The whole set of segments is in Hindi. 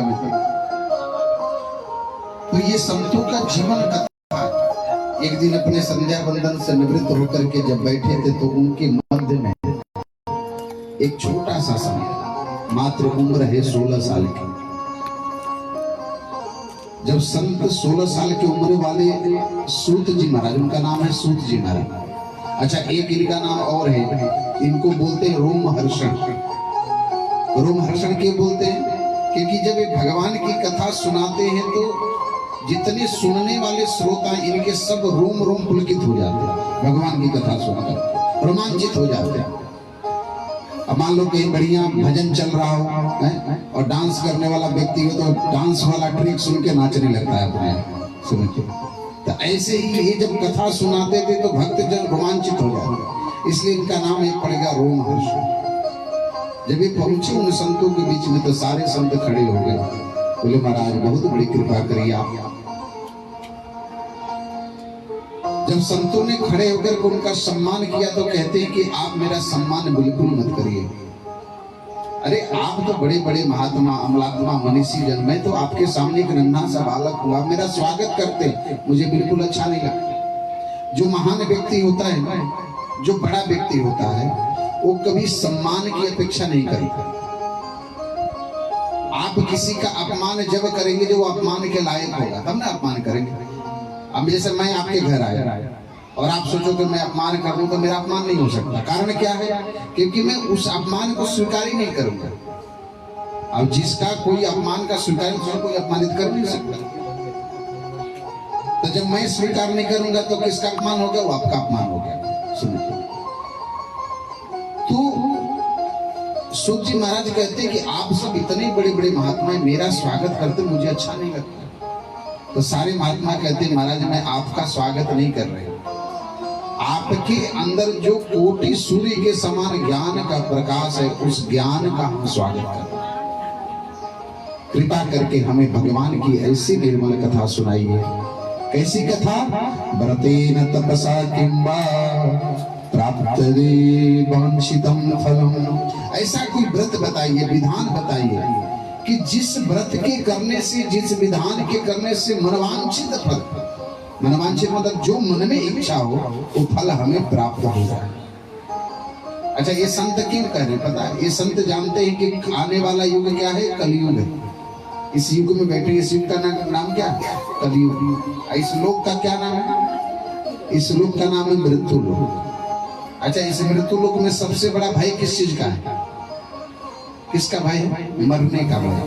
समिति। तो ये संतों का जीवन कथा। एक दिन अपने संध्या बंदन से निवृत्त होकर के जब बैठे थे तो उनके मध्य में एक छोटा सा संत, मात्र उम्र है 16 साल की। जब संत 16 साल की उम्र वाले सूत जी महाराज, उनका नाम है सूत जी महाराज। अच्छा, एक इनका नाम और है, इनको बोलते हैं रोमहर्षण। रोमहर्षण क्यों बोलते हैं? क्योंकि जब ये भगवान की कथा सुनाते हैं तो जितने सुनने वाले श्रोता इनके सब रोम रोम पुलकित हो जाते हैं। भगवान की कथा सुनकर रोमांचित हो जाते हैं। अब मान लो कहीं बढ़िया भजन चल रहा हो है? और डांस करने वाला व्यक्ति हो तो डांस वाला ट्रिक सुन के नाचने लगता है अपने सुन के। तो ऐसे ही ये जब कथा सुनाते थे तो भक्तजन रोमांचित हो जाते, इसलिए इनका नाम एक पड़ेगा रोमहर्षण। जब ये पहुंचे उन संतों के बीच में तो सारे संत खड़े हो गए, बोले महाराज बहुत बड़ी कृपा करिए आप। जब संतों ने खड़े होकर उनका सम्मान किया तो कहते हैं कि आप मेरा सम्मान बिल्कुल मत करिए। अरे आप तो बड़े बड़े महात्मा अमलात्मा मनीषी जन, मैं तो आपके सामने एक नन्हा सा बालक हुआ, मेरा स्वागत करते, मुझे बिल्कुल अच्छा नहीं लगा। जो महान व्यक्ति होता है ना, जो बड़ा व्यक्ति होता है, वो कभी सम्मान की अपेक्षा नहीं करता। आप किसी का अपमान जब करेंगे जो अपमान के लायक होगा तब ना अपमान करेंगे। अब जैसे मैं आपके घर आया और आप सोचो कि मैं अपमान कर दूं तो मेरा अपमान नहीं हो सकता। कारण क्या है? क्योंकि मैं उस अपमान को स्वीकार ही नहीं करूंगा। अब जिसका कोई अपमान का स्वीकार कोई अपमानित कर नहीं सकता। तो जब मैं स्वीकार नहीं करूंगा तो किसका अपमान हो गया? वो आपका अपमान हो गया। सुनिए, तो सूत जी महाराज कहते हैं कि आप सब इतने बड़े बड़े महात्मा मेरा स्वागत करते मुझे अच्छा नहीं लगता। तो सारे महात्मा कहते हैं महाराज मैं आपका स्वागत नहीं कर रहे, आपके अंदर जो कोटि सूर्य के समान ज्ञान का प्रकाश है उस ज्ञान का हम स्वागत करते हैं। कृपा करके हमें भगवान की ऐसी निर्मल कथा सुनाइए। कैसी कथा? व्रतेन तपसा किंबा प्राप्तये वांछितं फलम। ऐसा कोई व्रत बताइए, विधान बताइए कि जिस व्रत के करने से, जिस विधान के करने से मनवांछित फल, मनवांछित मतलब जो मन में इच्छा हो वो फल हमें प्राप्त हो जाए। अच्छा, ये संत क्यों कह रहे पता है? ये संत जानते हैं कि आने वाला युग क्या है? कलयुग है। इस युग में बैठे, इस युग का नाम क्या है? कलयुग। इस लोक का क्या नाम है? इस लोक का नाम है मृत्यु लोक। अच्छा, इस मृत्यु लोक में सबसे बड़ा भय किस चीज का है? किसका भय है? मरने का भय।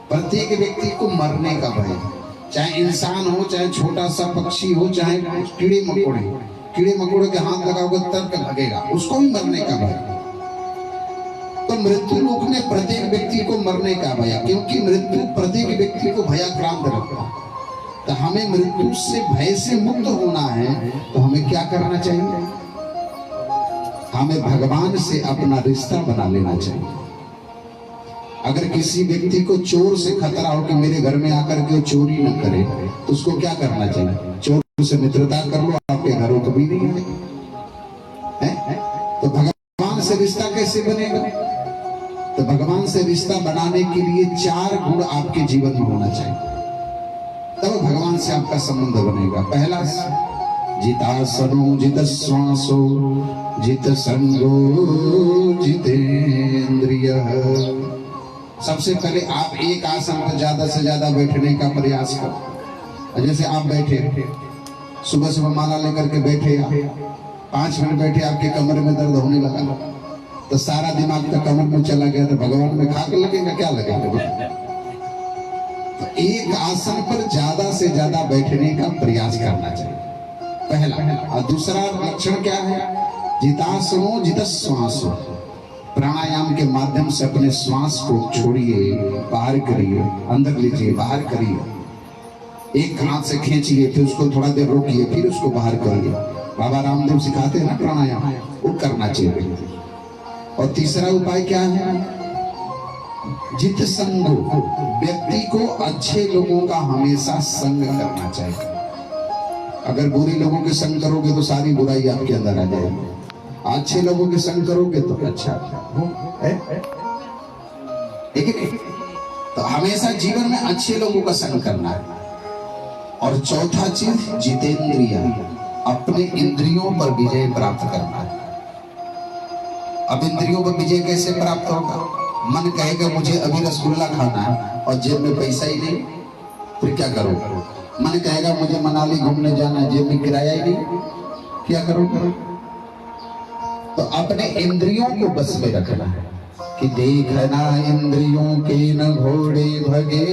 प्रत्येक व्यक्ति को मरने का भय, चाहे इंसान हो, चाहे छोटा सा पक्षी हो, चाहे कीड़े मकोड़े। कीड़े मकोड़े के हाथ लगाओगे तब भागेगा, उसको भी मरने का भय। तो मृत्यु लोक में प्रत्येक व्यक्ति को मरने का भय, क्योंकि मृत्यु प्रत्येक व्यक्ति को भयाक्रांत रखता है। तो हमें मृत्यु से, भय से मुक्त होना है तो हमें क्या करना चाहिए? हमें भगवान से अपना रिश्ता बना लेना चाहिए। अगर किसी व्यक्ति को चोर से खतरा हो कि मेरे घर में आकर के चोरी न करे तो उसको क्या करना चाहिए? चोर से मित्रता कर लो, आपके घरों कभी नहीं है। तो भगवान से रिश्ता कैसे बनेगा? तो भगवान से रिश्ता बनाने के लिए 4 गुण आपके जीवन में होना चाहिए, तब भगवान से आपका संबंध बनेगा। पहला, जितासनो जित श्वासो जित संगो जितेंद्रियः। सबसे पहले आप एक आसन पर ज्यादा से ज्यादा बैठने का प्रयास करो। जैसे आप बैठे, सुबह सुबह माला लेकर के बैठे, 5 मिनट बैठे, आपके कमर में दर्द होने लगा तो सारा दिमाग का कमर में चला गया तो भगवान में खाक लगेगा? क्या लगेगा? तो एक आसन पर ज्यादा से ज्यादा बैठने का प्रयास करना चाहिए, पहला। और दूसरा लक्षण क्या है? जितासनो जित श्वासो। प्राणायाम के माध्यम से अपने श्वास को छोड़िए, बाहर करिए, अंदर लीजिए, बाहर करिए। एक हाथ से खींचिए, फिर उसको थोड़ा देर रोकिए, फिर उसको बाहर करिए। बाबा रामदेव सिखाते हैं ना प्राणायाम, वो करना चाहिए। और तीसरा उपाय क्या है? जित संगो। व्यक्ति को अच्छे लोगों का हमेशा संग करना चाहिए। अगर बुरे लोगों के संग करोगे तो सारी बुराई आपके अंदर आ जाएगी, अच्छे लोगों के संग करोगे तो अच्छा है। तो हमेशा जीवन में अच्छे लोगों का संग करना है। और चौथा चीज जितेंद्रिय, अपने इंद्रियों पर विजय प्राप्त करना है। अब इंद्रियों पर विजय कैसे प्राप्त होगा? मन कहेगा मुझे अभी रसगुल्ला खाना है और जेब में पैसा ही नहीं, फिर क्या करो? मन कहेगा मुझे मनाली घूमने जाना है, जेब में किराया ही नहीं, क्या करो? तो अपने इंद्रियों को बस में रखना है कि देखना इंद्रियों के न घोड़े भगे,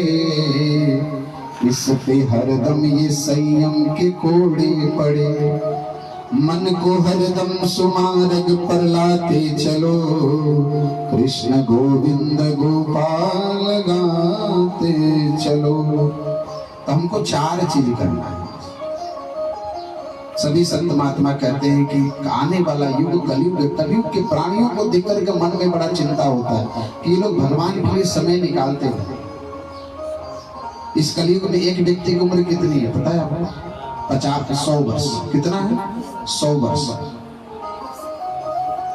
इस पे हरदम ये संयम के कोड़े पड़े। मन को हरदम सुमार्ग पर लाते चलो, कृष्ण गोविंद गोपाल गाते चलो। तो हमको चार चीज करना है। सभी संत महात्मा कहते हैं कि आने वाला युग कलयुग, कलयुग के प्राणियों को देखकर के मन में बड़ा चिंता होता है कि ये लोग भगवान के लिए समय निकालते हैं। इस कलयुग में एक व्यक्ति की उम्र कितनी है पता है आपको? 50-100 वर्ष। कितना है? 100 वर्ष।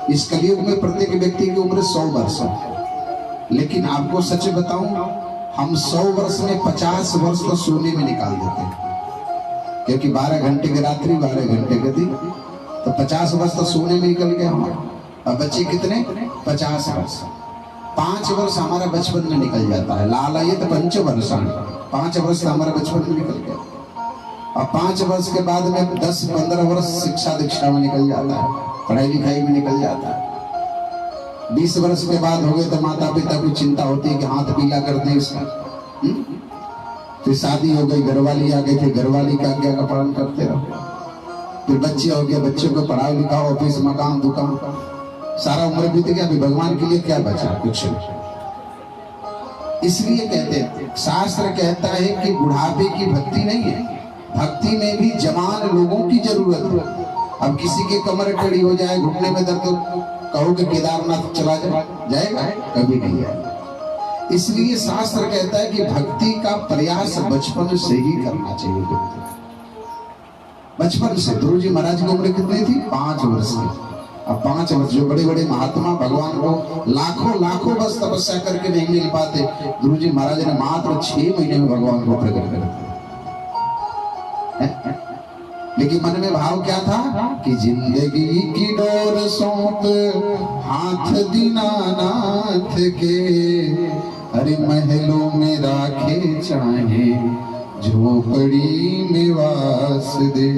इस कलयुग में प्रत्येक व्यक्ति की उम्र 100 वर्ष है। लेकिन आपको सच बताऊं, हम 100 वर्ष में 50 वर्ष तो सोने में निकाल देते हैं, क्योंकि 12 घंटे की रात्रि 12 घंटे का दिन, तो 50 वर्ष तो सोने में निकल गया हमारा। अब बच्चे कितने? 50 वर्ष। 5 वर्ष हमारा बचपन में निकल जाता है। लालयत पंचवर्ष, 5 वर्ष हमारा बचपन में निकल गया। और 5 वर्ष के बाद में 10-15 वर्ष शिक्षा दीक्षा में निकल जाता है, पढ़ाई लिखाई में निकल जाता है। 20 वर्ष के बाद हो गए तो माता पिता को चिंता होती है कि हाथ पीला कर दें इसका। फिर शादी हो गई, घरवाली आ गई, फिर घरवाली का आज्ञा का पालन करते रहो। फिर बच्चे हो गए, बच्चों को पढ़ाओ लिखाओ, ऑफिस मकान दुकान, सारा उम्र बीत गया। अभी भगवान के लिए क्या बचा? कुछ नहीं। इसलिए कहते हैं, शास्त्र कहता है कि बुढ़ापे की भक्ति नहीं है, भक्ति में भी जवान लोगों की जरूरत है। अब किसी की कमर टेढ़ी हो जाए, घुटने में दर्द, कहो कि केदारनाथ चला जाएगा? कभी नहीं जाएगा। इसलिए शास्त्र कहता है कि भक्ति का प्रयास बचपन से ही करना चाहिए। बचपन से। गुरु जी महाराज की उम्र कितनी थी? 5 वर्ष की। अब 5 वर्ष, जो बड़े बड़े महात्मा भगवान को लाखों वर्ष तपस्या करके नहीं मिल पाते, गुरु जी महाराज ने मात्र 6 महीने में भगवान को प्रकट कर दिया। लेकिन मन में भाव क्या था कि जिंदगी की डोर सौंप हाथ दीनानाथ के, अरे महलों में राखे चाहे झोपड़ी में वास दे।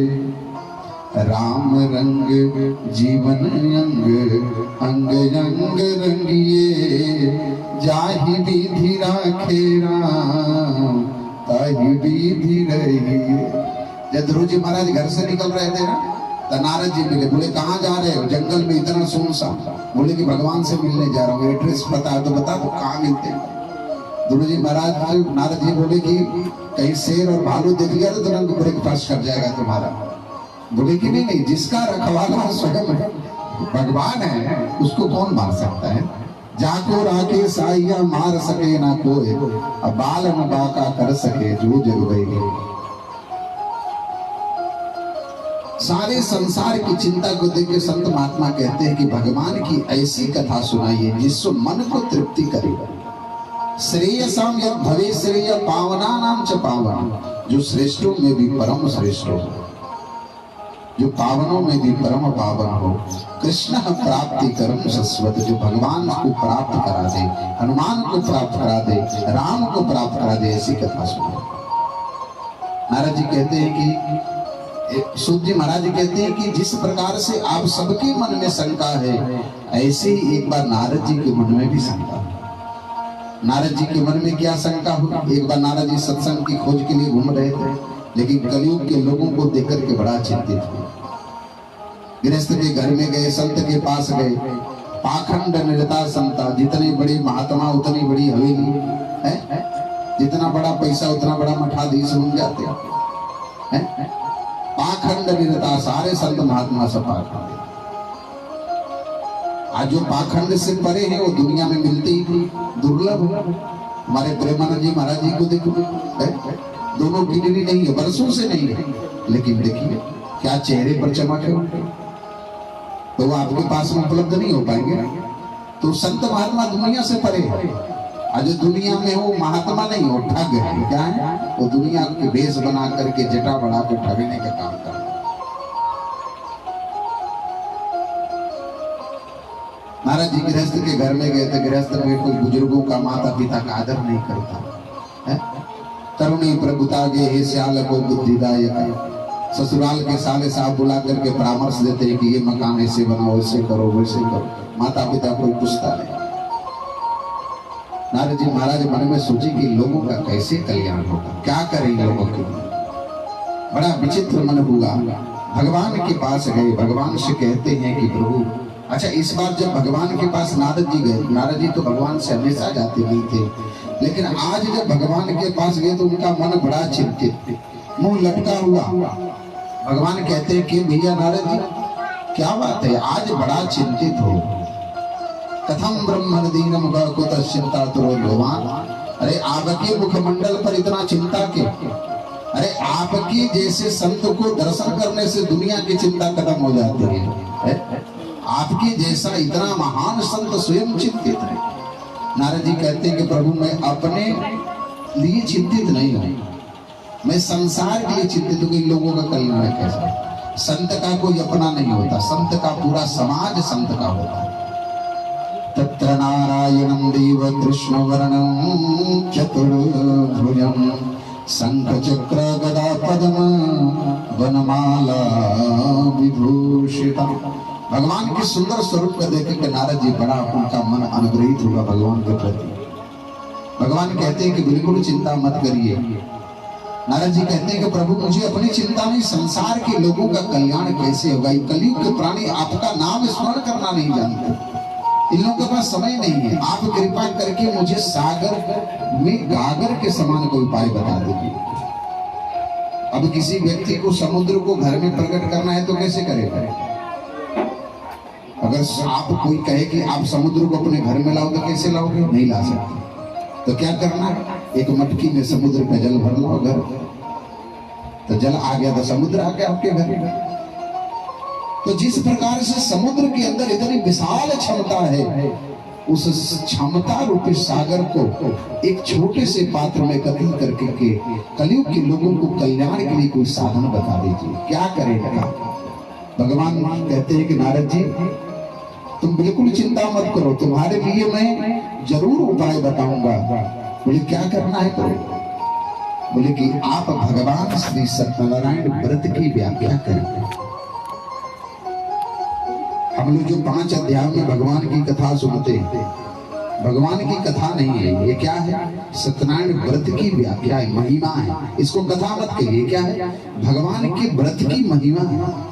राम रंग जीवन अंग अंग अंग रंगिए, जाहि विधि राखे राम ताहि विधि रहिए। जब ध्रुव जी महाराज घर से निकल रहे थे ना, तो नारद जी मिले। बोले कहाँ जा रहे हो? जंगल में इतना सुनसान। बोले कि भगवान से मिलने जा रहा हूँ, एड्रेस पता है तो बता दो, कहाँ मिलते हैं? ध्रुव जी महाराज, नारद जी बोले कि कहीं शेर और भालू देख लिया तो तुरंत ब्रेकफास्ट कर जाएगा तुम्हारा। बोले कि नहीं, जिसका रखवाला स्वयं भगवान है उसको कौन मार सकता है? जाको राके साइया मार सके ना कोई, अब बाल न बाका कर सके जो जग गई। सारे संसार की चिंता को देख के संत महात्मा कहते हैं कि भगवान की ऐसी कथा सुनाइए जिससे मन को तृप्ति करे। श्रेयसाम यद भवे श्रेय पावना नाम च पावन, जो श्रेष्ठों में भी परम श्रेष्ठ हो, जो पावनों में भी परम पावन हो। कृष्ण प्राप्ति कर्म शश्वत, जो भगवान को प्राप्त करा दे, हनुमान को प्राप्त करा दे, राम को प्राप्त करा दे, ऐसी कथा सुनाइए। नारद जी कहते हैं कि सूत जी महाराज कहते हैं कि जिस प्रकार से आप सबके मन में शंका है, ऐसे ही एक बार नारद जी के मन में भी शंका है। नारद जी के मन में क्या शंका हुई? एक बार नारद जी सत्संग की खोज के लिए घूम रहे थे, लेकिन कलयुग के लोगों को देख करके बड़ा चिंतित हुए। गृहस्थ के घर में गए, संत के पास गए, पाखंड निरता संता, जितने बड़े महात्मा उतनी बड़ी हवेली है, जितना बड़ा पैसा उतना बड़ा मठाधीश बन जाते हैं। पाखंड निरता, सारे संत महात्मा सब पाखंड। आज जो पाखंड से परे हैं वो दुनिया में मिलते ही दुर्लभ है। हमारे प्रेमानंद जी महाराज जी को देखो, दोनों किडनी नहीं है, बरसों से नहीं है, लेकिन देखिए क्या चेहरे पर चमक है। तो वो आपके पास में उपलब्ध नहीं हो पाएंगे। तो संत महात्मा दुनिया से परे है, आज दुनिया में वो महात्मा नहीं, वो ठग है। क्या है वो? दुनिया के भेष बना करके जटा बढ़ा कर ठगने का काम कर रहा है। महाराज जी गृहस्थ के घर में गए थे। गृहस्थ में कोई बुजुर्गों का, माता पिता का आदर नहीं करता है। तरुणी प्रभुता गे हे श्याल को बुद्धिदायक। ससुराल के साले साहब बुला करके परामर्श देते हैं कि ये मकान ऐसे बनाओ, ऐसे करो, वैसे करो। माता पिता कोई पूछता नहीं। नारद जी महाराज मन में सोचे कि लोगों का कैसे कल्याण होगा, क्या करें लोगों के लिए। बड़ा विचित्र मन हुआ। भगवान के पास गए। भगवान से कहते हैं कि प्रभु, अच्छा इस बार जब भगवान के पास नारद जी गए, नारद जी तो भगवान से हमेशा जाते नहीं थे, लेकिन आज जब भगवान के पास गए तो उनका मन बड़ा चिंतित, मुंह लटका हुआ। भगवान कहते हैं कि भैया नारद जी क्या बात है, आज बड़ा चिंतित हो। कथम ब्रह्मण दीनम कुत चिंता तुरो भगवान। अरे आपके मुखमंडल पर इतना चिंता क्यों? अरे आपकी जैसे संत को दर्शन करने से दुनिया की चिंता खत्म हो जाती है। आपके जैसा इतना महान संत स्वयं चिंतित है। नारद जी कहते हैं कि प्रभु मैं अपने लिए चिंतित नहीं हूं, मैं संसार के लिए चिंतित हूं कि लोगों का कल्याण कैसा। संत का कोई अपना नहीं होता, संत का पूरा समाज संत का होता है। तत्र नारायणं देव कृष्ण वर्णं चतुर्भुजं शंख चक्र गदा पद्म वनमाला विभूषितम्। भगवान के सुंदर स्वरूप को देख के नारद जी बड़ा उनका मन अनुग्रहित हुआ भगवान के प्रति। भगवान कहते हैं कि बिल्कुल चिंता मत करिए। नारद जी कहते हैं कि प्रभु मुझे अपनी चिंता नहीं, संसार के लोगों का कल्याण कैसे होगा। कलयुग के प्राणी आपका नाम स्मरण करना नहीं जानते, इन लोगों के पास समय नहीं है। आप कृपा करके मुझे सागर में गागर के समान कोई उपाय बता दीजिए। अब किसी व्यक्ति को समुद्र को घर में प्रकट करना है तो कैसे करेगा? अगर आप कोई कहे कि आप समुद्र को अपने घर में लाओ तो कैसे लाओगे? नहीं ला सकते। तो क्या करना? एक मटकी में समुद्र का जल भर लो घर, तो जल आ गया तो समुद्र आ गया आपके घर में। तो जिस प्रकार से समुद्र के अंदर इतनी विशाल क्षमता है, उस क्षमता रूपी सागर को एक छोटे से पात्र में एकत्रित करके कलयुग के लोगों को कल्याण के लिए कोई साधन बता दीजिए, क्या करेगा? भगवान कहते हैं कि नारद जी तुम बिल्कुल चिंता मत करो, तुम्हारे लिए मैं जरूर उपाय बताऊंगा। बोले क्या करना है? करो। बोले कि आप भगवान श्री सत्यनारायण व्रत की व्याख्या करें। हम लोग जो 5 अध्याय में भगवान की कथा सुनते हैं, भगवान की कथा नहीं है ये। क्या है? सत्यनारायण व्रत की व्याख्या है, महिमा है। इसको कथा मत कहिए। क्या है? भगवान के व्रत की महिमा है।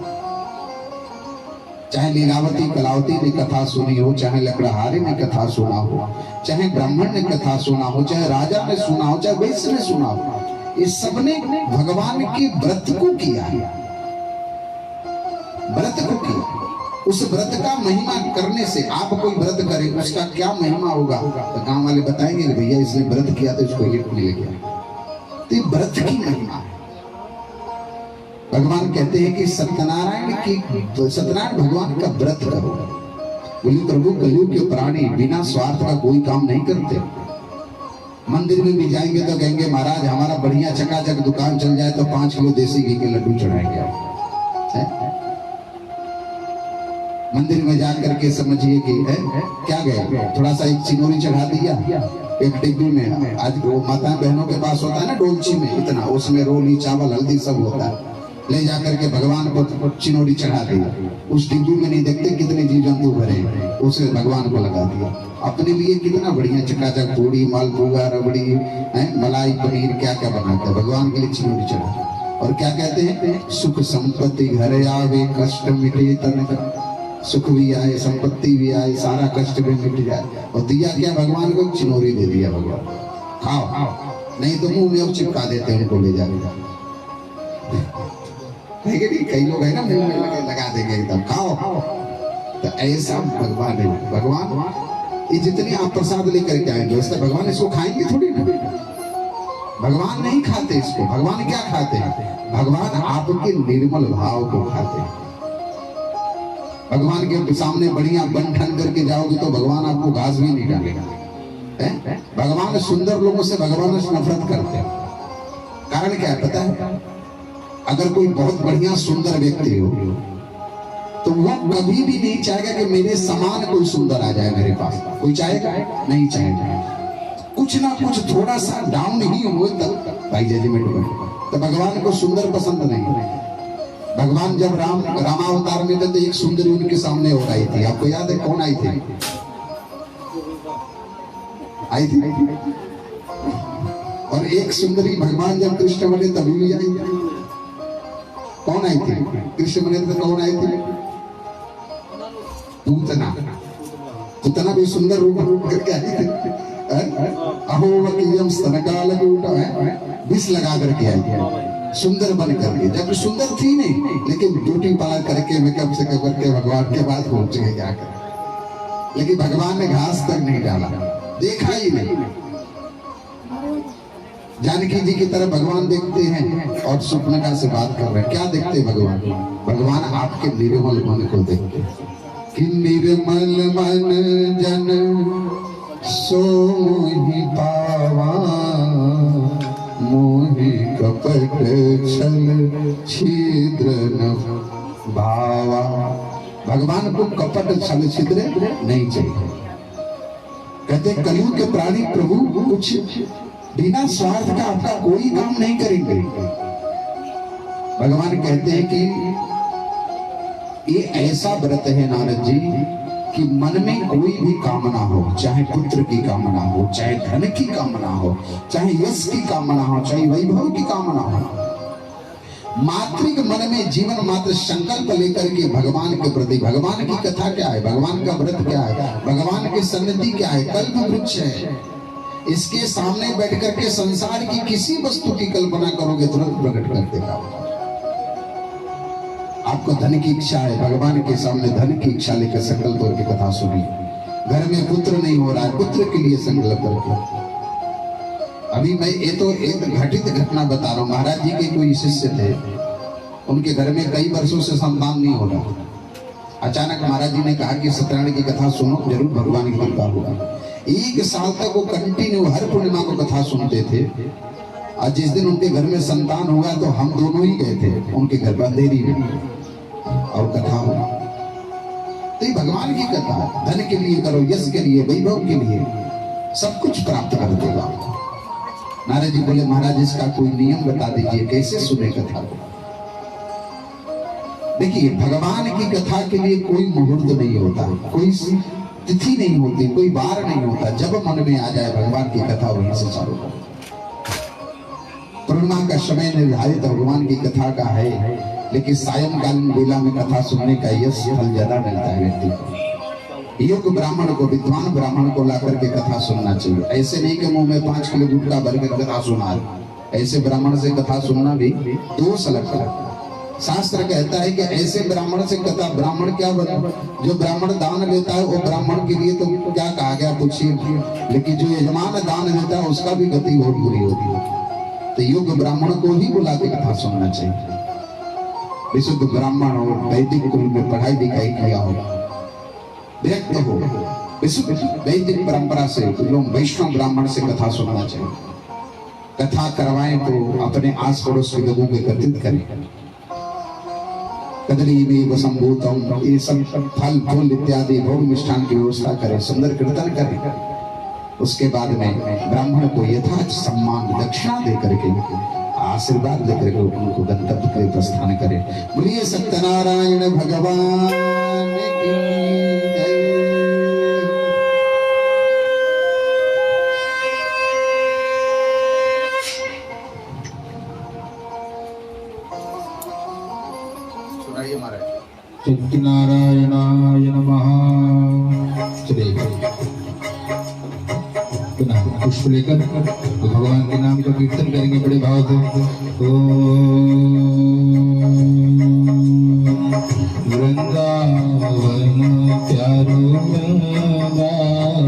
चाहे लीलावती कलावती ने कथा सुनी हो, चाहे लकड़हारे ने कथा सुना हो, चाहे ब्राह्मण ने कथा सुना हो, चाहे राजा ने सुना हो, चाहे वैश्य ने सुना हो, इस सबने भगवान के व्रत को किया है, व्रत को किया। उस व्रत का महिमा करने से आप कोई व्रत करें उसका क्या महिमा होगा? तो गांव वाले बताएंगे भैया इसने व्रत किया तो इसको ये मिल गया। तो ये व्रत की महिमा है। भगवान कहते हैं कि सत्यनारायण भगवान का व्रत करो। बोले प्रभु कलयुग के प्राणी बिना स्वार्थ का कोई काम नहीं करते। मंदिर में भी जाएंगे तो कहेंगे महाराज हमारा बढ़िया चकाचक दुकान चल जाए तो 5 किलो देसी घी के लड्डू चढ़ाएंगे। मंदिर में जाकर के समझिए कि क्या गया, थोड़ा सा एक चिनोरी चढ़ा दिया एक डिब्बी में। आज वो माता बहनों के पास होता है ना डोलची में, इतना उसमें रोली चावल हल्दी सब होता है, ले जाकर के भगवान को चिनोरी चढ़ा दी। उस डिब्बी में नहीं देखते कितने जीव जंतु भरे, उसे भगवान को लगा दिया। अपने लिए कितना बढ़िया चकाचक पूड़ी मालपुआ रबड़ी मलाई पनीर क्या क्या बनाते, भगवान के लिए चिनोरी चढ़ा। और क्या कहते हैं? सुख संपत्ति घर आवे कष्ट मिटे तन का। सुख भी आए संपत्ति भी आए सारा कष्ट भी मिट जाए। और दिया क्या भगवान को? चिनोरी दे दिया भगवान, खाओ, नहीं तो मुंह में चिपका देते हैं उनको ले जाके। कई लोग है ना मुंह में लगा देंगे एकदम, खाओ। तो ऐसा भगवान है। भगवान ये जितने आप प्रसाद लेकर के आएंगे उसका भगवान इसको खाएंगे थोड़ी ना। भगवान नहीं खाते इसको। भगवान क्या खाते हैं? भगवान आपके निर्मल भाव को खाते हैं। भगवान के सामने बढ़िया बन ठन करके जाओगे तो भगवान आपको घास भी नहीं डालेगा। भगवान सुंदर लोगों से भगवान से नफरत करते हैं। कारण क्या है पता है? अगर कोई बहुत बढ़िया सुंदर व्यक्ति हो तो वो कभी भी नहीं चाहेगा कि मेरे समान कोई सुंदर आ जाए मेरे पास। कोई चाहेगा? नहीं चाहेगा। कुछ ना कुछ थोड़ा सा डाउन ही हो तब भाई जजमेंट में। तो भगवान को सुंदर पसंद नहीं। भगवान जब रामावतार में थे तो एक सुंदरी उनके सामने हो आई थी। आपको याद है कौन आई थी? आई थी। और एक सुंदरी भगवान जब कृष्ण बने तभी भी आई। कौन आई थी? कृष्ण बने तो कौन आई थी? पूतना। पूतना भी सुंदर रूप करके आई थी। अहो वकीयम स्तनकाल विष लगा करके आई, सुंदर बन करके। जब सुंदर थी नहीं, लेकिन ब्यूटी पार्लर करके मेकअप से करके भगवान के पास पहुंच गए जाकर। लेकिन भगवान ने घास तक नहीं डाला, देखा ही नहीं। जानकी जी की तरह भगवान देखते हैं और सुपनका से बात कर रहे हैं। क्या देखते भगवान? भगवान आपके निर्मल मन को देखते कि निर्मल मन जन सो मोहि पावा, मोहि कपट छल छिद्र न भावा। भगवान को कपट छल छिद्र नहीं चाहिए। कहते कलयुग के प्राणी प्रभु कुछ बिना स्वार्थ का आपका कोई काम नहीं करेंगे। भगवान कहते हैं कि ये ऐसा व्रत है नारद जी कि मन में कोई भी कामना हो, चाहे पुत्र की कामना हो, चाहे धन की कामना हो, चाहे यश की कामना हो, चाहे वैभव की कामना हो, मात्रिक मन में जीवन मात्र संकल्प लेकर के भगवान के प्रति। भगवान की कथा क्या है? भगवान का व्रत क्या है? भगवान की सन्निधि क्या है? कल्प वृक्ष है। इसके सामने बैठ करके संसार की किसी वस्तु की कल्पना करोगे तुरंत प्रकट कर देगा। आपको धन की इच्छा है, भगवान के सामने धन की इच्छा लेकर संकल्प करके कथा सुनी। घर में पुत्र नहीं हो रहा है, पुत्र के लिए संकल्प करके। अभी मैं ये तो एक घटित घटना बता रहा हूँ। महाराज जी के कोई शिष्य थे, उनके घर में कई वर्षों से संतान नहीं हो रहा। अचानक महाराज जी ने कहा कि सत्यनारायण की कथा सुनो, जरूर भगवान की कृपा होगा। एक साल तक वो कंटिन्यू हर पूर्णिमा को कथा सुनते थे। और जिस दिन उनके घर में संतान हुआ तो हम दोनों ही गए थे उनके घर पर अंधेरी में, और कथा हो। तो ये भगवान की कथा है। धन के लिए करो, यश के लिए, वैभव के लिए, सब कुछ प्राप्त कर देगा। नारद जी बोले महाराज इसका कोई नियम बता दीजिए, कैसे सुने कथा को। देखिए भगवान की कथा के लिए कोई मुहूर्त नहीं होता, कोई तिथि नहीं होती, कोई बार नहीं होता। जब मन में आ जाए भगवान की कथा वहीं से चालू करो। पूर्णिमा का समय निर्धारित भगवान की कथा का है, लेकिन सायंकालीन बेला में कथा सुनने का यश फल ज्यादा मिलता है व्यक्ति को। योग्य ब्राह्मण को, विद्वान ब्राह्मण को लाकर के कथा सुनना चाहिए। ऐसे नहीं कि मुंह में 5 किलो गुटखा भर कर कथा सुना। ऐसे ब्राह्मण से कथा सुनना भी दोष लगता है। शास्त्र कहता है कि ऐसे ब्राह्मण से कथा, ब्राह्मण क्या बना, जो ब्राह्मण दान लेता है वो ब्राह्मण के लिए तो क्या कहा गया पूछिए, लेकिन जो यजमान दान देता है उसका भी गति बहुत बुरी होती है। तो योग्य ब्राह्मण को ही बुला के कथा सुनना चाहिए। विशुद्ध ब्राह्मण हो, वैदिक कुल में पढ़ाई लिखाई किया हो, व्यक्त हो, विशुद्ध वैदिक परंपरा से लोग वैष्णव ब्राह्मण से कथा सुनना चाहिए। कथा करवाएं तो अपने आस पड़ोस के लोगों को एकत्रित करें। कदली में वसंभूतम, ये सब फल फूल इत्यादि भोग मिष्ठान की व्यवस्था करें, सुंदर कीर्तन करें। उसके बाद में ब्राह्मण को यथार्थ सम्मान दक्षिणा दे करके, आशीर्वाद लेकर के उनको गंतव्य के लिए प्रस्थान करें। बोलिए सत्यनारायण भगवान की जय। सुनाइए महाराज। सत्यनारायणाय नमः। चलिए पुष्प लेकर तो भगवान के नाम का कीर्तन करेंगे बड़े भाव से। वृंदावन प्यारो वृंदावन,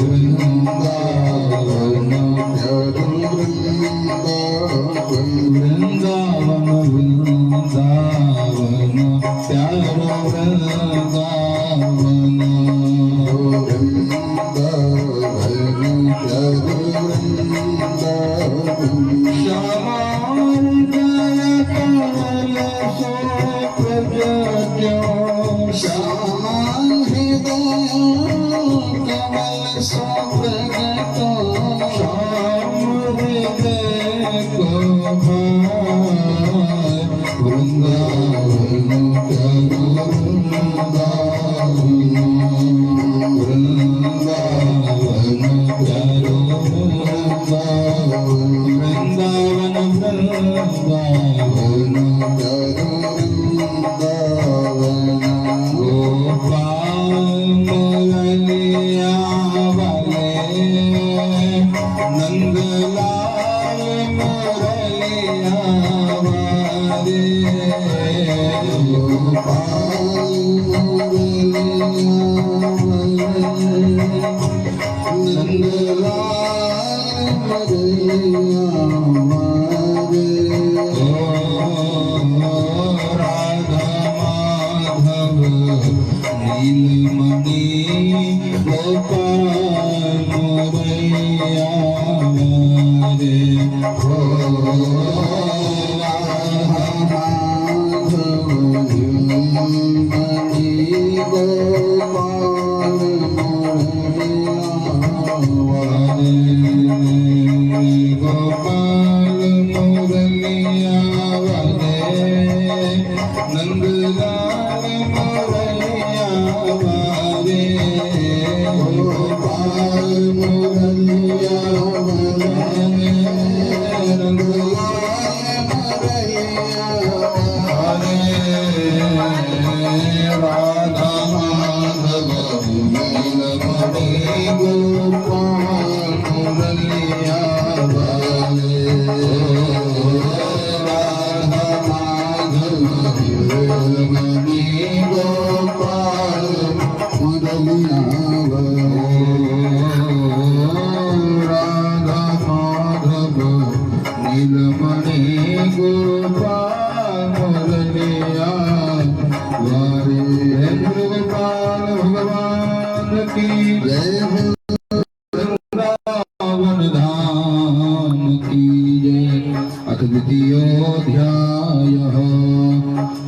वृंदावन प्यारो वृंदावन, वृंदावन प्यारो वृंदावन, वृंदावन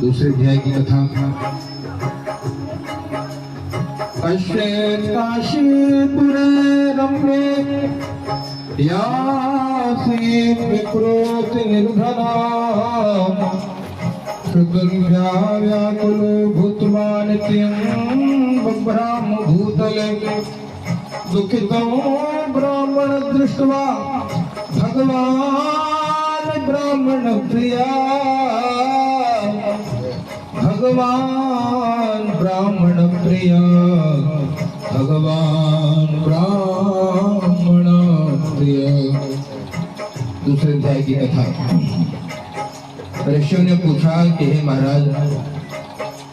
दूसरे अध्याय की कथा। पश्येत् काशीपुरे रम्ये यासीत् विप्रोति निर्धना सुगन्ध्या व्याकुलो भूत्वा नित्यं बभ्राम भूतले दुःखितो ब्राह्मण दृष्ट्वा भगवान् ब्राह्मण प्रिया भगवान् ब्राह्मण प्रिय भगवान् ब्राह्मण प्रिय। दूसरे अध्याय की कथा। ऋषियों ने पूछा कि हे महाराज,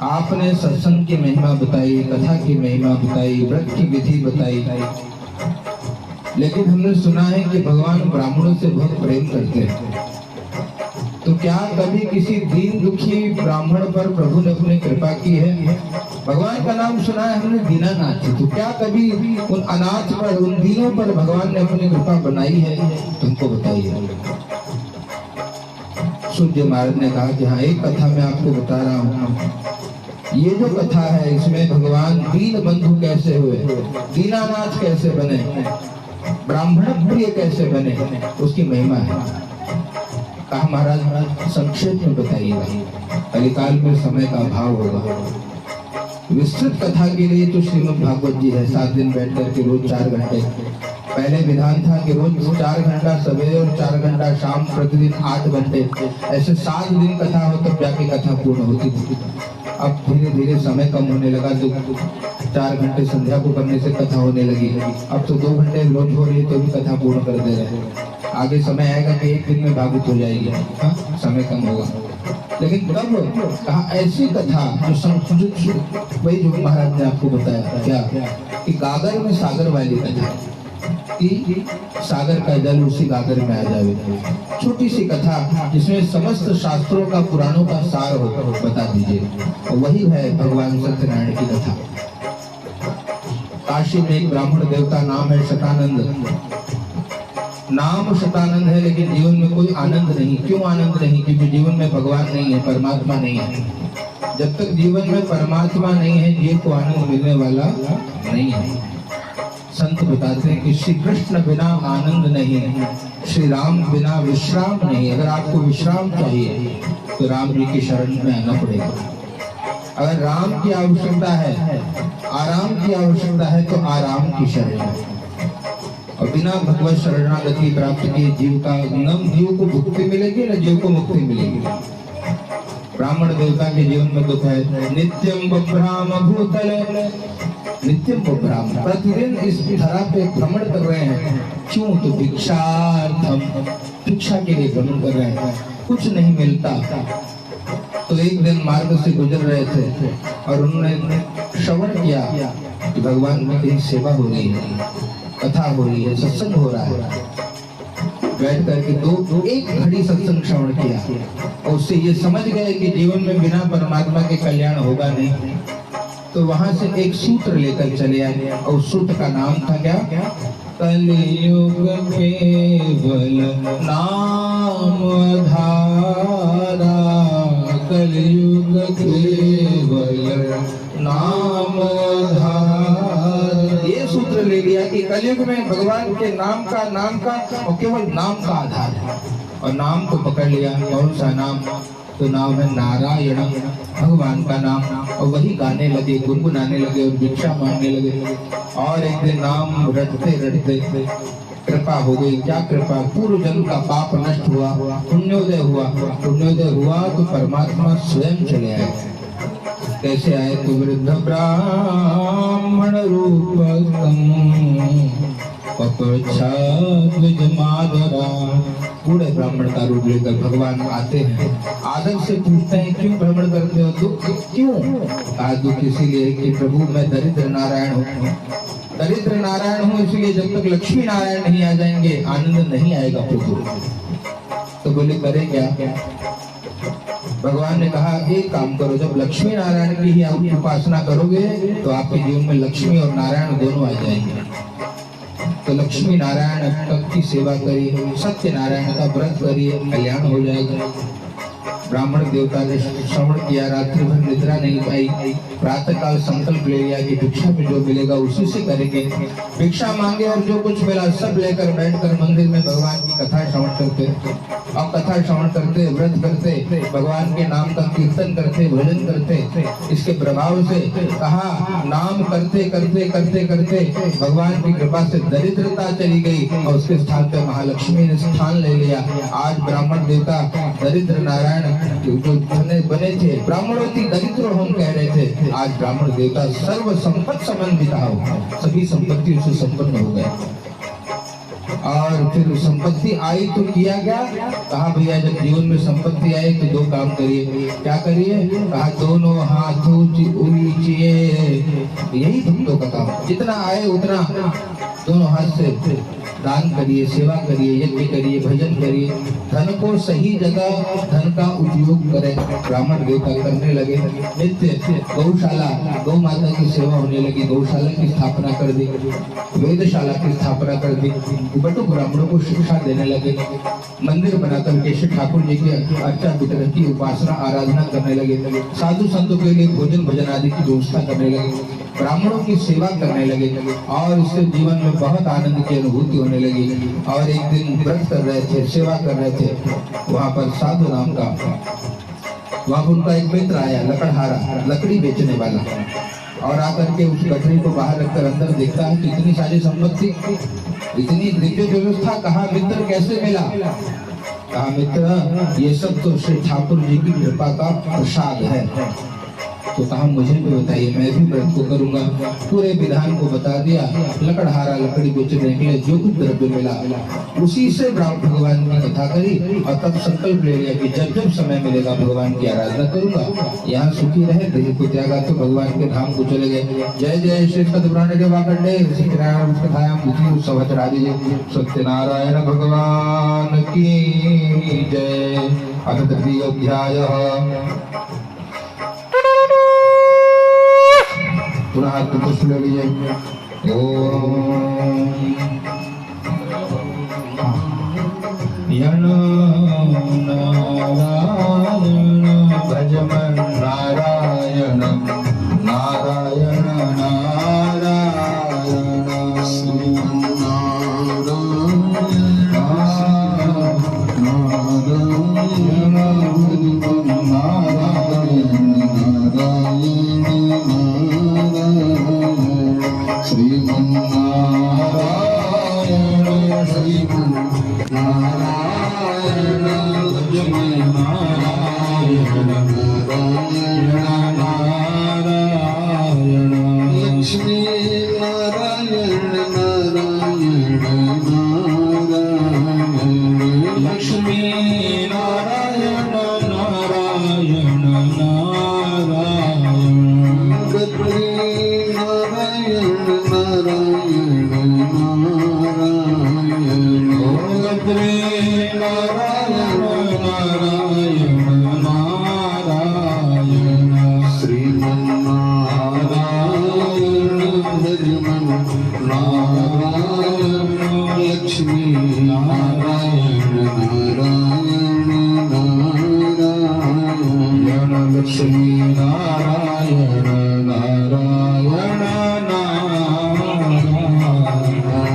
आपने सत्संग की महिमा बताई, कथा की महिमा बताई, व्रत की विधि बताई, लेकिन हमने सुना है कि भगवान ब्राह्मणों से बहुत प्रेम करते हैं। तो क्या कभी किसी दीन दुखी ब्राह्मण पर प्रभु ने अपनी कृपा की है? भगवान का नाम सुना है हमने दीनानाथ, तो क्या कभी उन अनाथ पर, उन दीनों पर भगवान ने अपनी कृपा बनाई है? तुमको बताइए। सूर्य महाराज ने कहा कि हाँ, एक कथा मैं आपको बता रहा हूँ। ये जो कथा है इसमें भगवान दीन बंधु कैसे हुए, दीनानाथ कैसे बने, ब्राह्मण प्रिय कैसे बने, उसकी महिमा है। कहा महाराज संक्षेप में बताइएगा, कलिकाल में समय का अभाव होगा। विस्तृत कथा के लिए तो श्रीमद् भागवत जी है, 7 दिन बैठ करके रोज 4 घंटे। पहले विधान था कि रोज 4 घंटा सवेरे और 4 घंटा शाम, प्रतिदिन 8 घंटे, ऐसे 7 दिन कथा हो तब जाके कथा पूर्ण होती थी। अब धीरे धीरे समय कम होने लगा तो 4 घंटे संध्या को करने से कथा होने लगी। अब तो 2 घंटे रोज हो रही है तो भी कथा पूर्ण कर दे रहे हैं। आगे समय आएगा कि 1 दिन में भागवत हो जाएगी, हाँ, समय कम होगा। लेकिन तब कहा ऐसी कथा जो वही जो महाराज ने आपको बताया क्या कि गागर में सागर वाली कथा, कि सागर का जल उसी गागर में आ जाए। छोटी सी कथा जिसमें समस्त शास्त्रों का, पुराणों का सार हो, बता दीजिए। और वही है भगवान सत्यनारायण की कथा। काशी में एक ब्राह्मण देवता नाम है शतानंद। नाम शतानंद है लेकिन जीवन में कोई आनंद नहीं। क्यों आनंद नहीं? क्योंकि जीवन में भगवान नहीं है, परमात्मा नहीं है। जब तक जीवन में परमात्मा नहीं है, जीव को आनंद मिलने वाला नहीं है। संत बताते हैं कि श्री कृष्ण बिना आनंद नहीं, श्री राम बिना विश्राम नहीं। अगर आपको विश्राम चाहिए तो राम जी की शरण में आना पड़ेगा। अगर राम की आवश्यकता है, आराम की आवश्यकता है तो आराम की शरण है। और बिना भगवत शरणागति प्राप्त किए जीव का न जीव को मुक्ति मिलेगी न जीव को मुक्ति मिलेगी। ब्राह्मण देवता के जीवन में दुख है। नित्यम बभ्राम भूतले, नित्यम बभ्राम, प्रतिदिन इस धरा पे भ्रमण कर रहे हैं। क्यों? तो भिक्षार्थम, भिक्षा के लिए भ्रमण कर रहे हैं, कुछ नहीं मिलता। तो एक दिन मार्ग से गुजर रहे थे और उन्होंने श्रवण किया कि भगवान की कहीं सेवा हो रही है, कथा हो रही है, सत्संग हो रहा है। बैठ करके एक घड़ी सत्संग श्रवण किया और उससे ये समझ गए कि जीवन में बिना परमात्मा के कल्याण होगा नहीं। तो वहां से एक सूत्र लेकर चले आए और उस सूत्र का नाम था क्या? कलयुग केवल नाम धारा, कलयुग केवल नाम धारा। ये सूत्र ले लिया कि कलयुग में भगवान के नाम का और केवल नाम का आधार है। और नाम को पकड़ लिया। कौन सा नाम? तो नाम है नारायण, भगवान का नाम। और वही गाने लगे, गुनगुनाने लगे और भिक्षा मांगने लगे। और एक दिन नाम रटते रटते कृपा हो गई। क्या कृपा? पूर्व जन्म का पाप नष्ट हुआ, पुण्योदय हुआ। पुण्योदय हुआ तो परमात्मा स्वयं चले आए। कैसे आए? तो वृद्ध ब्राह्मण रूप बूढ़े ब्राह्मण का रूप लेकर भगवान आते हैं। आदर से पूछते हैं क्यों भ्रमण करते हो? दुख क्यों? दुख इसीलिए कि प्रभु मैं दरिद्र नारायण हूँ। दरिद्र नारायण हूँ इसलिए जब तक लक्ष्मी नारायण नहीं आ जाएंगे आनंद नहीं आएगा प्रभु। तो बोले करे क्या? भगवान ने कहा एक काम करो, जब लक्ष्मी नारायण की ही आप उपासना करोगे तो आपके जीवन में लक्ष्मी और नारायण दोनों आ जाएंगे। तो लक्ष्मी नारायण तक की सेवा करिए, सत्य नारायण का व्रत करिए, कल्याण हो जाएगा। ब्राह्मण देवता ने श्रवण किया, रात्रि भर निद्रा नहीं पाई। प्रातः काल संकल्प ले लिया कि भिक्षा में जो मिलेगा उसी से करेंगे। भिक्षा मांगे और जो कुछ मिला सब लेकर बैठकर मंदिर में भगवान की कथा श्रवण करते और कथा श्रवण करते, व्रत करते, भगवान के नाम का कीर्तन करते, भजन करते। इसके प्रभाव से कहा नाम करते करते करते करते भगवान की कृपा से दरिद्रता चली गई और उसके स्थान पे महालक्ष्मी ने स्थान ले लिया। आज ब्राह्मण देवता दरिद्र नारायण जो बने थे, ब्राह्मणों की दरिद्र हम कह रहे थे, आज ब्राह्मण देवता सर्व संपत्ति संबंधित हो, सभी संपत्ति उससे संपन्न हो गए। और फिर संपत्ति आई तो किया क्या? कहा भैया जब जीवन में संपत्ति आई तो दो काम करिए। क्या करिए? कहा दोनों हाथों ऊंचिए। यही भक्तों का काम, जितना आए उतना दोनों हाथ से दान करिए, सेवा करिए, यज्ञ करिए, भजन करिए। धन को सही जगह धन का उपयोग करें। ब्राह्मण देवता करने लगे। नित्य गौशाला, गौ माता की सेवा होने लगी। गौशाला की स्थापना कर दी, वेदशाला की स्थापना कर दी। बटु ब्राह्मणों को शिक्षा देने लगे। मंदिर बनाकर के श्री ठाकुर जी की अर्चा वितरण की उपासना आराधना करने लगे। साधु संतों के लिए भोजन भजन आदि की व्यवस्था करने लगे। ब्राह्मणों की सेवा करने लगे और इससे जीवन में बहुत आनंद की अनुभूति होने लगी। और एक दिन व्रत कर रहे थे, सेवा कर रहे थे, वहां पर साधु नाम का, वहां पर उनका एक मित्र आया, लकड़हारा, लकड़ी बेचने वाला, और आकर के उस गठरी को बाहर रखकर अंदर देखता है कि इतनी सारी संपत्ति, इतनी दिव्य व्यवस्था, कहा मित्र कैसे मिला? कहा मित्र ये सब तो श्री ठाकुर जी की कृपा का प्रसाद है। तो कहा मुझे भी बताइए, मैं भी व्रत को करूंगा। पूरे विधान को बता दिया। लकड़हारा लकड़ी बेचने के लिए जो कुछ द्रव्य मिला उसी से भगवान की कथा करी और तब संकल्प ले लिया कि जब जब समय मिलेगा भगवान की आराधना करूंगा। यहाँ सुखी रहे, देह को त्यागा तो भगवान के धाम को चले गए। जय जय श्री सत्यनारायण भगवान की जय। अथ तृतीय अध्याय। पुनः हाथ पुष्प ले लीजिए। ओम नारायण भजमन नारायण नारायण नारायण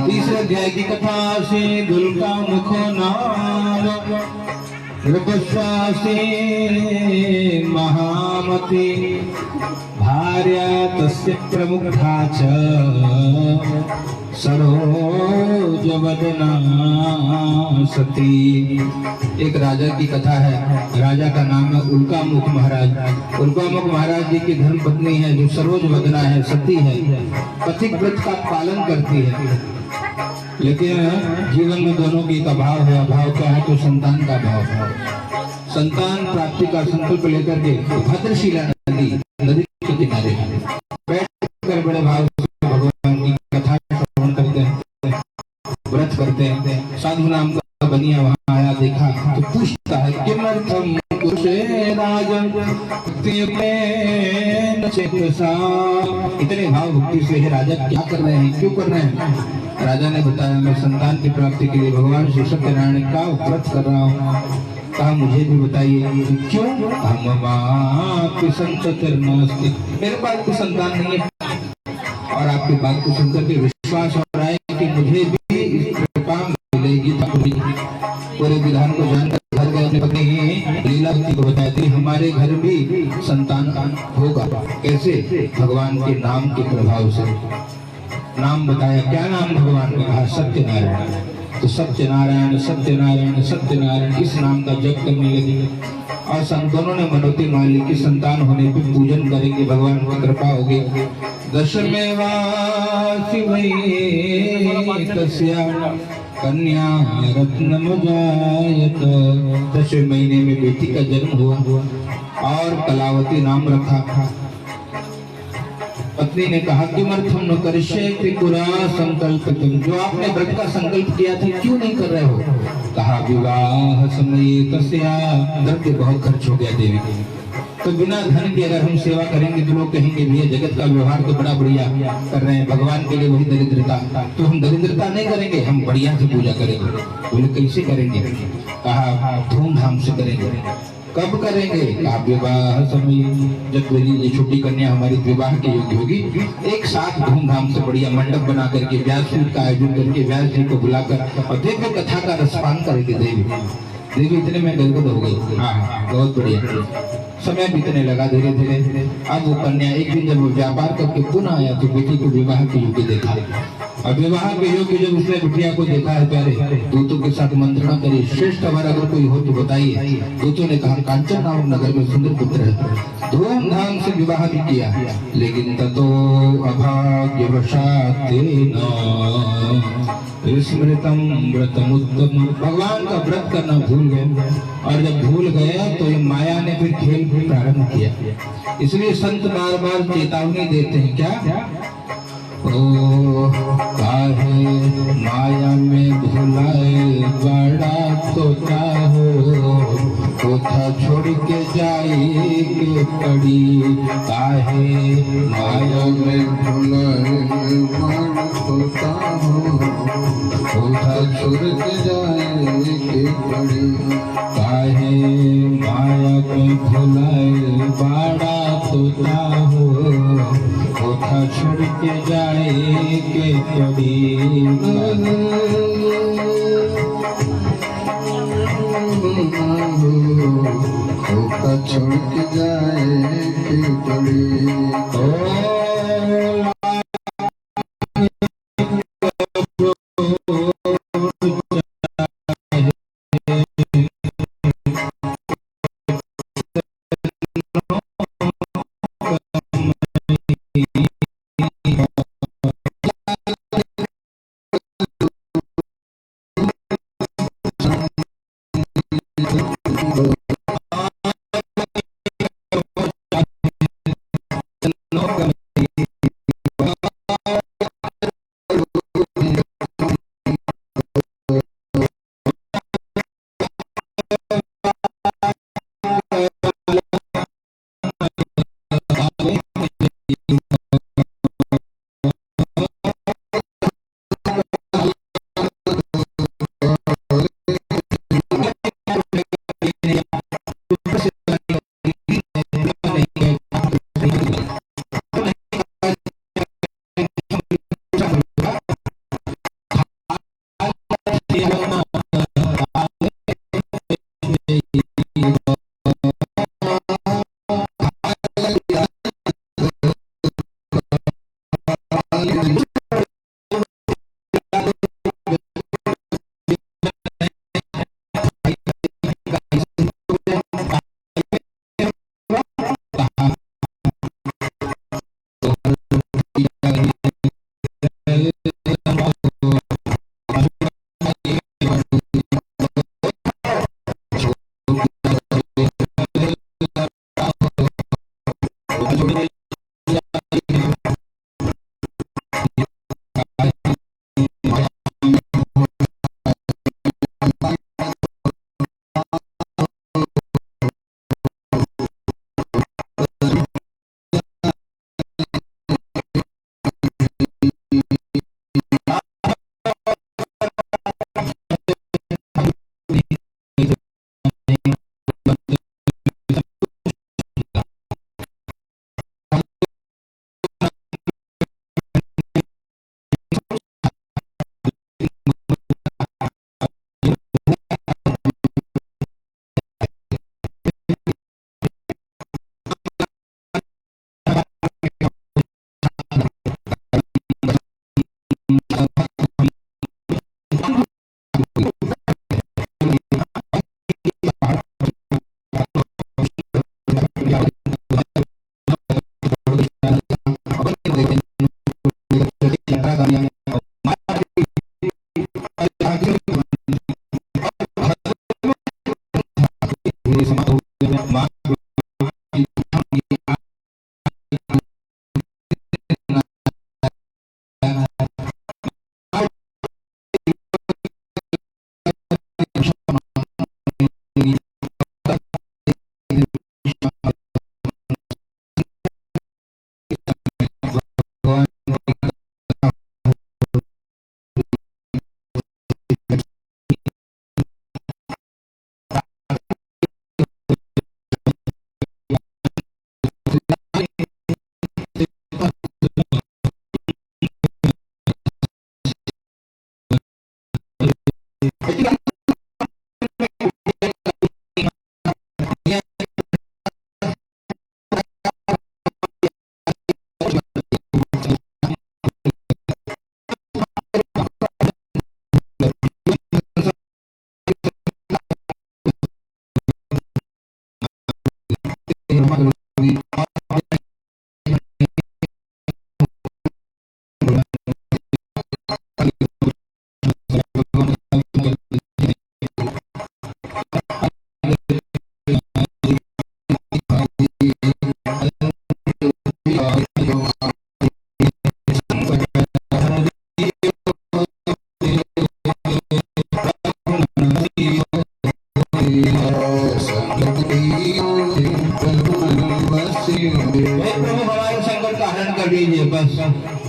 तीसरे अध्याय की कथा से दुलका मुखो नाम रूपश्वासी महामती भार्या तस्य प्रमुखा च सरोजवदना सती। एक राजा की कथा है। राजा का नाम है उल्कामुख महाराज। उल्कामुख महाराज जी की धर्म पत्नी है जो सरोजवदना है, सती है, पथिक व्रत का पालन करती है। लेकिन जीवन में दोनों की एक अभाव है। अभाव क्या है? तो संतान का अभाव है। संतान प्राप्ति का संकल्प लेकर के भद्रशिला नदी के किनारे बैठकर बड़े भाव से भगवान की कथा श्रवण करते हैं, व्रत करते हैं। साधु नाम का बनिया वहां आया, देखा तो पूछता है किमर्थम कुशे राजन इतने भाव भक्ति से हे राजा क्या कर रहे हैं, क्यों कर रहे हैं? राजा ने बताया मैं संतान की प्राप्ति के लिए भगवान श्री सत्यनारायण का व्रत कर रहा हूँ। कहा मुझे भी बताइए क्यों? मेरे पास कोई संतान नहीं है और आपकी बात को सुनकर के विश्वास हो रहा है कि मुझे भी इस कृपा मिलेगी। पूरे विधान को जानकर घर गए, अपनी पत्नी लीलावती को बताया थी हमारे घर भी संतान होगा। कैसे? भगवान के नाम के प्रभाव से। नाम बताया, क्या नाम भगवान ने कहा? सत्यनारायण। तो सत्यनारायण सत्यनारायण सत्यनारायण इस नाम का जप करने लगे और संतों ने मनोती मान ली कि संतान होने पर पूजन करेंगे, भगवान की कृपा होगी। दशमेवासि वै तस्या कन्या रत्नमजायत। 10वें महीने में बेटी का जन्म हुआ और कलावती नाम रखा। पत्नी ने कहा किमर्थम न करिष्यति पुरा संकल्पितम, जो आपने व्रत का संकल्प किया था क्यों नहीं कर रहे हो? कहा विवाह समय तस्या, द्रव्य बहुत खर्च हो गया देवी। तो बिना धन के अगर हम सेवा करेंगे तो लोग कहेंगे भैया जगत का व्यवहार तो बड़ा बढ़िया कर रहे हैं, भगवान के लिए वही दरिद्रता। तो हम दरिद्रता नहीं करेंगे, हम बढ़िया से पूजा करेंगे। बोले कैसे करेंगे? कहा धूमधाम से करेंगे। कब करेंगे? कहा विवाह समय, जब मेरी ये छोटी कन्या हमारी विवाह के योग्य होगी, एक साथ धूमधाम से बढ़िया मंडप बना करके व्यासपीठ का आयोजन करके व्यास जी को बुलाकर और दिव्य कथा का रसपान करेंगे। देवी इतने में गदगद हो गई। हाँ बहुत बढ़िया। समय बीतने लगा धीरे धीरे। अब वो कन्या एक दिन जब वो व्यापार करके पुनः आया तो बेटी को विवाह के योग्य देखा। और विवाह के योग्य जब उसने बिटिया को देखा है प्यारे, दूतों के साथ मंत्रणा करी, श्रेष्ठ हमारा अगर कोई हो तो बताइए। दूतों ने कहा कांचन नामक नगर में सुंदर पुत्र है। धूमधाम से विवाह भी किया, लेकिन ततो अभाग्यवशातेन स्मृतम व्रतम उत्तम, भगवान का व्रत करना भूल गए। और जब भूल गया तो ये माया ने फिर खेल प्रारंभ किया। इसलिए संत बार बार चेतावनी देते हैं क्या? ओ काहे माया में भुलाए बड़ा तोता हो, तोता छोड़ के जाएगी पड़ी। काहे माया में भुलाए बड़ा तोता हो, तोता छोड़ के जाएगी पड़ी। काहे माया के भुलाए बाड़ा तोता हो, कोठा छोड़ के जाए के पड़ी। धोखा छोड़ के जाए के पड़ी।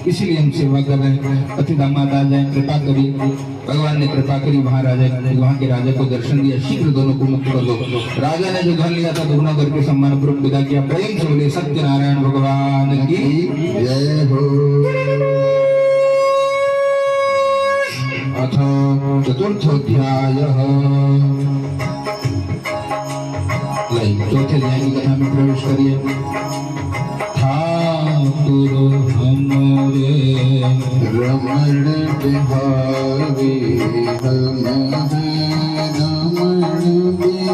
इसीलिए हम सेवा कर रहे हैं। पति दामाद आ जाए, कृपा करी। भगवान ने कृपा करी, वहाँ वहाँ के राजा को दर्शन दिया, शीघ्र दोनों को मुक्त कर दो। राजा ने जो धन लिया था दोनों करके सम्मान पूर्वक विदा किया। प्रेम से बोले सत्यनारायण भगवान की जय हो। अथ चतुर्थोध्यायः। चौथे अध्याय की कथा में प्रवेश करिए। ठाकुर हमारे रमण बिहारी हम हैं रमण बिहारी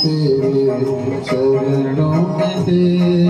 के। चरणों में